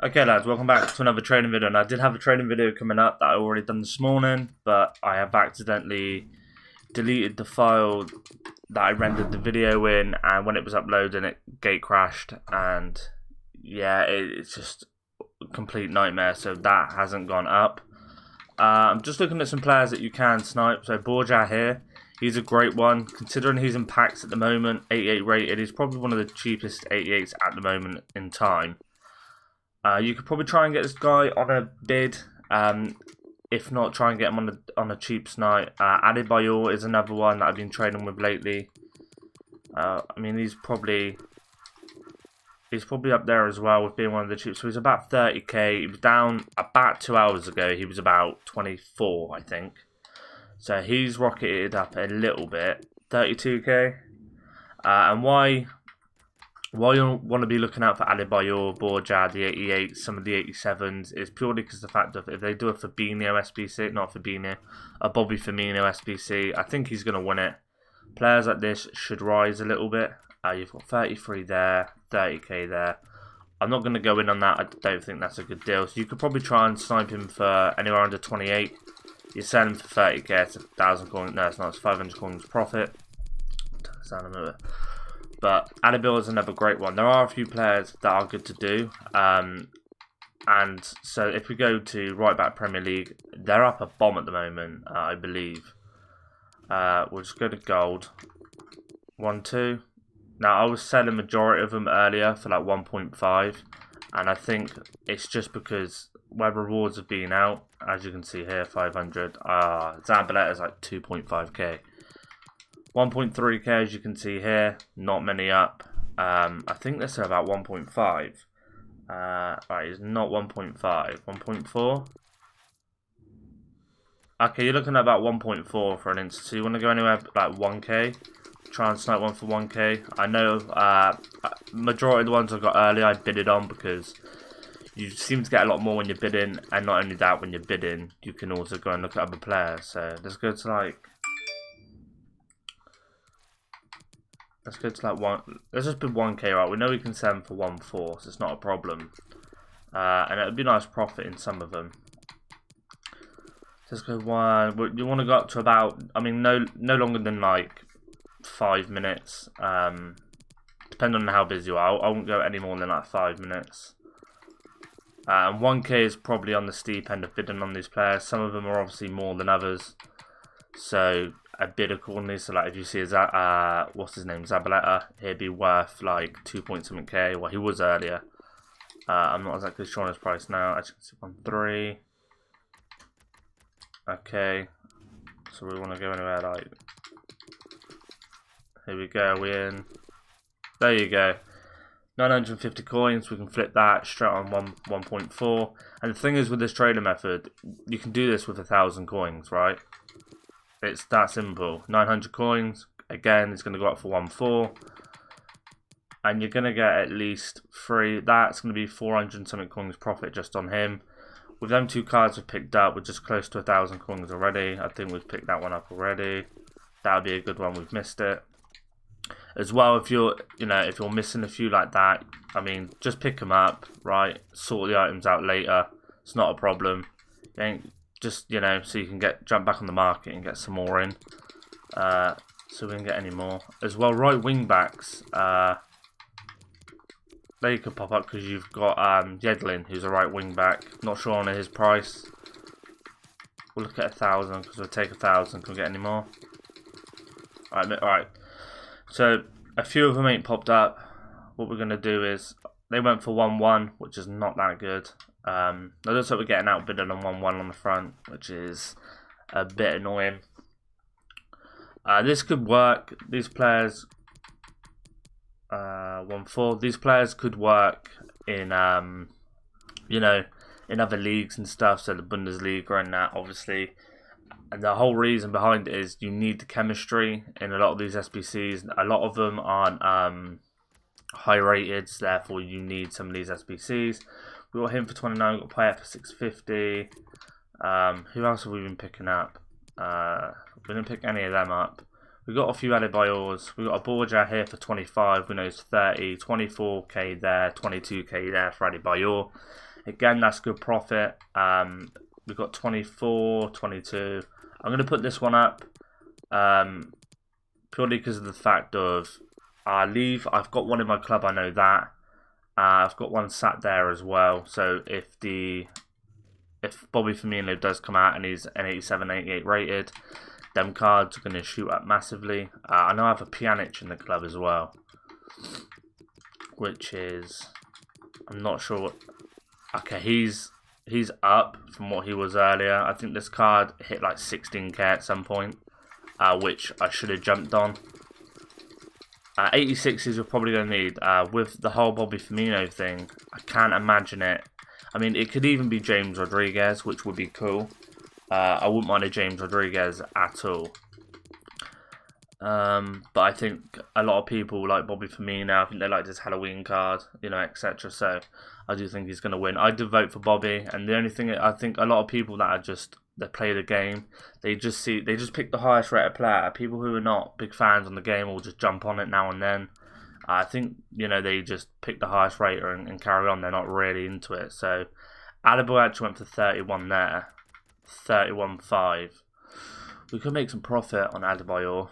Okay lads, welcome back to another training video, and I did have a training video coming up that I already done this morning, but I have accidentally deleted the file that I rendered the video in, and when it was uploading it gate crashed, and yeah, it's just a complete nightmare, so that hasn't gone up. I'm just looking at some players that you can snipe. So Borja here, he's a great one, considering he's in packs at the moment, 88 rated. He's probably one of the cheapest 88s at the moment in time. You could probably try and get this guy on a bid. If not, try and get him on a cheap snipe. Abreu is another one that I've been trading with lately. I mean, he's probably up there as well with being one of the cheap. So he's about 30k. He was down about 2 hours ago. He was about 24, I think. So he's rocketed up a little bit, 32k. And why you want to be looking out for Adebayor, Borja, the 88s, some of the 87s is purely because the fact of if they do a Fabinho SBC, not Fabinho, a Bobby Firmino SBC, I think he's going to win it. Players like this should rise a little bit. You've got 33 there, 30k there. I'm not going to go in on that. I don't think that's a good deal. So you could probably try and snipe him for anywhere under 28. You sell him for 30k, it's 1,000 coins. No, it's not. It's 500 coins profit. Sound a minute. But Adebayor is another great one. There are a few players that are good to do. And so if we go to right back Premier League, they're up a bomb at the moment, I believe. We'll just go to gold. 1-2. Now, I was selling majority of them earlier for like 1.5. And I think it's just because where rewards have been out. As you can see here, 500. Zambaleta is like 2.5k. 1.3k as you can see here, not many up. I think they're still about 1.5. Right, it's not 1.5, 1.4. Okay, you're looking at about 1.4 for an instance. So you want to go anywhere like 1k, try and snipe one for 1k. I know majority of the ones I got earlier I bidded on because you seem to get a lot more when you're bidding, and not only that, when you're bidding, you can also go and look at other players. So let's go to like one. Let's just bid 1k, right? We know we can sell them for 1.4, so it's not a problem. And it would be nice profit in some of them. Let's go one. You want to go up to about, I mean, no longer than like 5 minutes. Depending on how busy you are. I won't go any more than like 5 minutes. And 1k is probably on the steep end of bidding on these players. Some of them are obviously more than others. So a bid accordingly. So like if you see what's his name, Zabaleta, he'd be worth like 2.something k. Well, he was earlier. I'm not exactly sure on his price now. As you can see, 1.3. Okay. So we want to go anywhere like. Here we go. We're in. There you go. 950 coins. We can flip that straight on 1.4. And the thing is with this trader method, you can do this with 1,000 coins, right? It's that simple. 900 coins. Again, it's going to go up for 1.4. And you're going to get at least 3. That's going to be 400 something coins profit just on him. With them 2 cards we've picked up, we're just close to 1,000 coins already. I think we've picked that one up already. That would be a good one. We've missed it. As well, if you're missing a few like that, I mean, just pick them up, right? Sort the items out later. It's not a problem. You ain't just, so you can jump back on the market and get some more in. So we can get any more. As well, right wing backs. They could pop up because you've got Yedlin, who's a right wing back. Not sure on his price. We'll look at 1,000 because we'll take 1,000. Can we get any more? Alright. So a few of them ain't popped up. What we're going to do is, they went for 1-1, which is not that good. It looks like we're getting outbidded on 1-1 on the front, which is a bit annoying. This could work. These players, 1-4. These players could work in, in other leagues and stuff. So the Bundesliga and that, obviously. And the whole reason behind it is you need the chemistry in a lot of these SBCs. A lot of them aren't high rated, so therefore you need some of these SBCs. We got him for 29, we got Payet for 650. Who else have we been picking up? We didn't pick any of them up. We got a few Adebayors. We got a Borja here for 25. We know it's 30, 24k there, 22k there for Adebayor. Again, that's good profit. We've got 24, 22. I'm going to put this one up purely because of the fact of leave. I've got one in my club, I know that. I've got one sat there as well. So if Bobby Firmino does come out and he's an 87, 88 rated, them cards are going to shoot up massively. I know I have a Pjanic in the club as well, which is, I'm not sure what. Okay, he's up from what he was earlier. I think this card hit like 16k at some point, which I should have jumped on. 86s you're probably going to need. With the whole Bobby Firmino thing, I can't imagine it. I mean, it could even be James Rodriguez, which would be cool. I wouldn't mind a James Rodriguez at all. But I think a lot of people like Bobby Firmino. I think they like his Halloween card, you know, etc. So I do think he's going to win. I do vote for Bobby, and the only thing I think a lot of people that are just that play the game, they just pick the highest rated player. People who are not big fans on the game will just jump on it now and then. I think, you know, they just pick the highest rater and carry on. They're not really into it. So Abreu actually went for 31 there, 31.5. We could make some profit on Adebayor.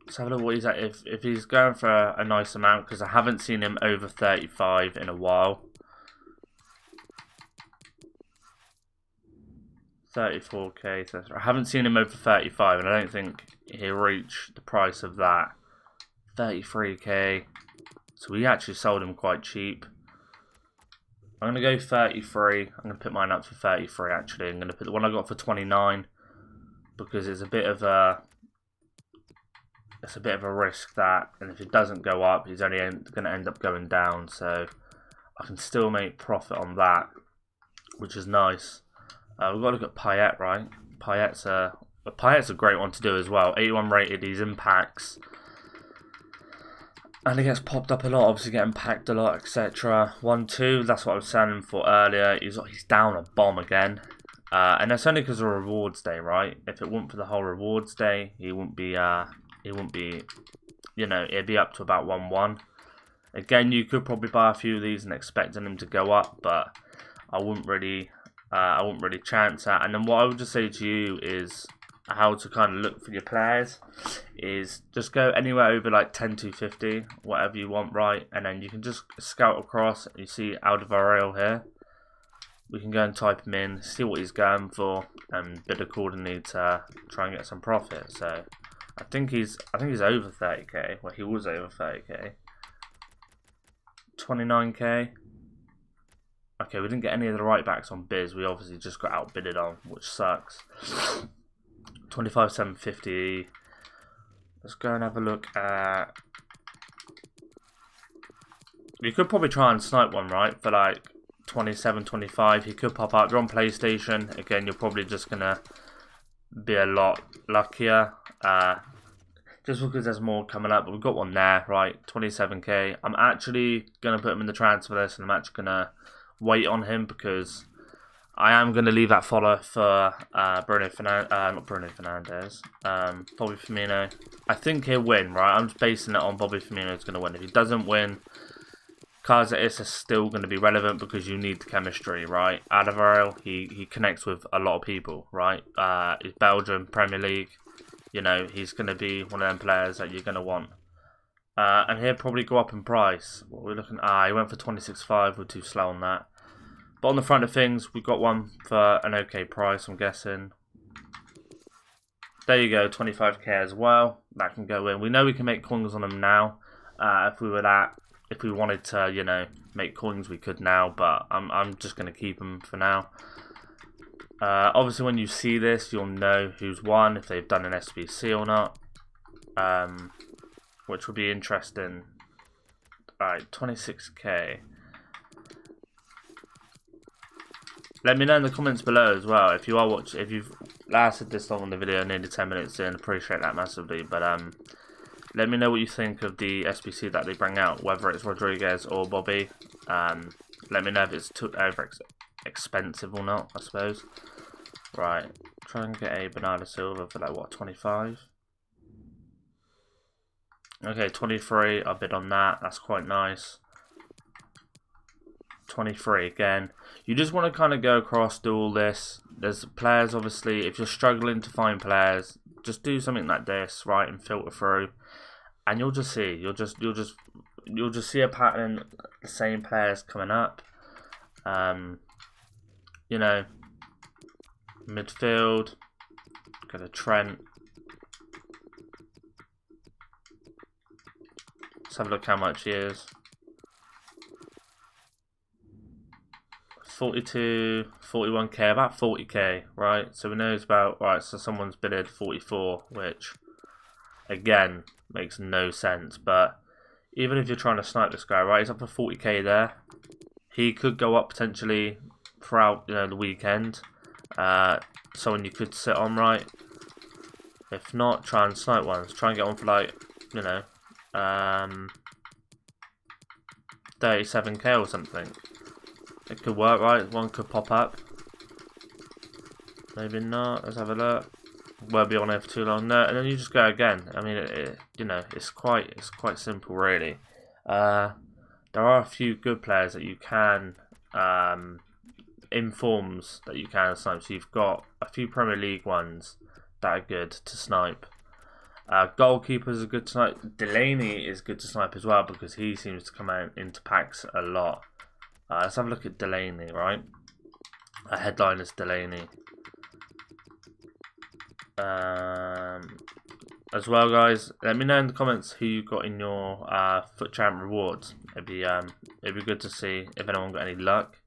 Let's have a look what he's at. If he's going for a nice amount, because I haven't seen him over 35 in a while. 34k. So I haven't seen him over 35, and I don't think he'll reach the price of that. 33k. So we actually sold him quite cheap. I'm going to go 33. I'm going to put mine up for 33 actually. I'm going to put the one I got for 29 because it's a bit of a risk that, and if it doesn't go up, he's only going to end up going down. So I can still make profit on that, which is nice. We've got to look at Payet, right? Payet's a great one to do as well. 81 rated, he's in packs. And he gets popped up a lot, obviously getting packed a lot, etc. 1-2, that's what I was selling for earlier. He's down a bomb again. And that's only because of rewards day, right? If it weren't for the whole rewards day, he wouldn't be, you know, it'd be up to about 1-1. Again, you could probably buy a few of these and expecting them to go up, but I wouldn't really chance that. And then what I would just say to you is how to kind of look for your players is just go anywhere over like 10 to 50, whatever you want, right? And then you can just scout across. You see Abreu here. We can go and type him in, see what he's going for, and bid accordingly to try and get some profit. So I think he's over 30k. Well, he was over 30k. 29k. Okay, we didn't get any of the right backs on Biz. We obviously just got outbidded on, which sucks. 25,750. Let's go and have a look at. You could probably try and snipe one, right? For like 27, 25. He could pop up. You're on PlayStation. Again, you're probably just gonna be a lot luckier. Just because there's more coming up. But we've got one there, right? 27k. I'm actually gonna put him in the transfer list, and I'm actually gonna wait on him because I am going to leave that follow for Bobby Fernandes, Bobby Firmino. I think he'll win, right? I'm just basing it on Bobby Firmino's going to win. If he doesn't win, cards like this are still going to be relevant because you need the chemistry, right? Abreu, he connects with a lot of people, right? He's Belgium, Premier League. You know, he's going to be one of them players that you're going to want. And he'll probably go up in price. What we're looking at, he went for 26.5. We're too slow on that. But on the front of things, we've got one for an okay price, I'm guessing. There you go, 25k as well. That can go in. We know we can make coins on them now. If we wanted to, you know, make coins, we could now. But I'm just going to keep them for now. Obviously, when you see this, you'll know who's won, if they've done an SBC or not. Which will be interesting. Alright, 26k. Let me know in the comments below as well if you are watching. If you've lasted this long on the video, nearly 10 minutes in, appreciate that massively. But let me know what you think of the SBC that they bring out, whether it's Rodriguez or Bobby. Let me know if it's too over expensive or not, I suppose. Right, try and get a Bernardo Silva for like what, 25. Okay, 23, I bid on that. That's quite nice. 23 again. You just want to kind of go across, do all this. There's players, obviously, if you're struggling to find players, just do something like this, right, and filter through. And you'll just see, you'll just see a pattern, the same players coming up. You know, midfield, go to Trent. Let's have a look how much he is. 42, 41k, about 40k, right? So we know it's about, right, so someone's bidded 44, which, again, makes no sense. But even if you're trying to snipe this guy, right, he's up for 40k there. He could go up potentially throughout, you know, the weekend. Someone you could sit on, right? If not, try and snipe ones. Try and get on for, like, you know, 37k or something. It could work, right? One could pop up. Maybe not. Let's have a look. Won't be on there for too long. No, and then you just go again. I mean, you know, it's quite simple, really. There are a few good players that you can in forms that you can snipe. So you've got a few Premier League ones that are good to snipe. Goalkeepers are good to snipe. Delaney is good to snipe as well because he seems to come out into packs a lot. Let's have a look at Delaney, right? A headline is Delaney. As well, guys, let me know in the comments who you got in your Foot Champ rewards. It'd be good to see if anyone got any luck.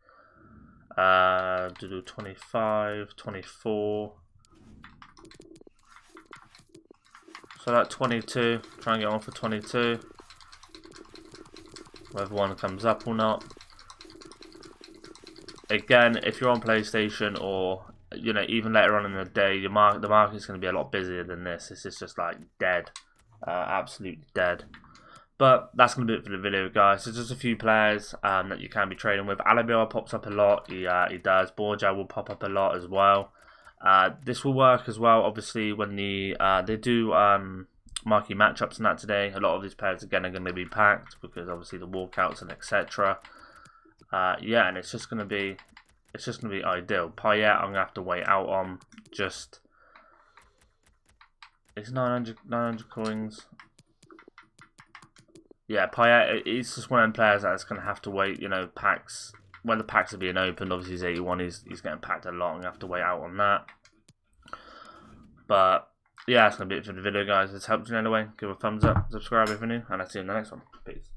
To do 25, 24. So that 22. Try and get on for 22. Whether one comes up or not. Again, if you're on PlayStation or, you know, even later on in the day, the market's going to be a lot busier than this. This is just like dead, absolutely dead. But that's going to be it for the video, guys. So just a few players that you can be trading with. Abreu pops up a lot. He does. Borja will pop up a lot as well. This will work as well. Obviously, when they do marquee matchups and that today, a lot of these players again are going to be packed because obviously the walkouts and etc. Yeah, and it's just gonna be ideal. Payet, I'm gonna have to wait out on. Just it's 900 coins. Yeah, Payet. It's just one of them players that's gonna have to wait. You know, packs when the packs are being opened. Obviously, he's 81. He's getting packed a lot. I'm gonna have to wait out on that. But yeah, that's gonna be it for the video, guys. If it's helped you in any way, give a thumbs up, subscribe if you're new, and I'll see you in the next one. Peace.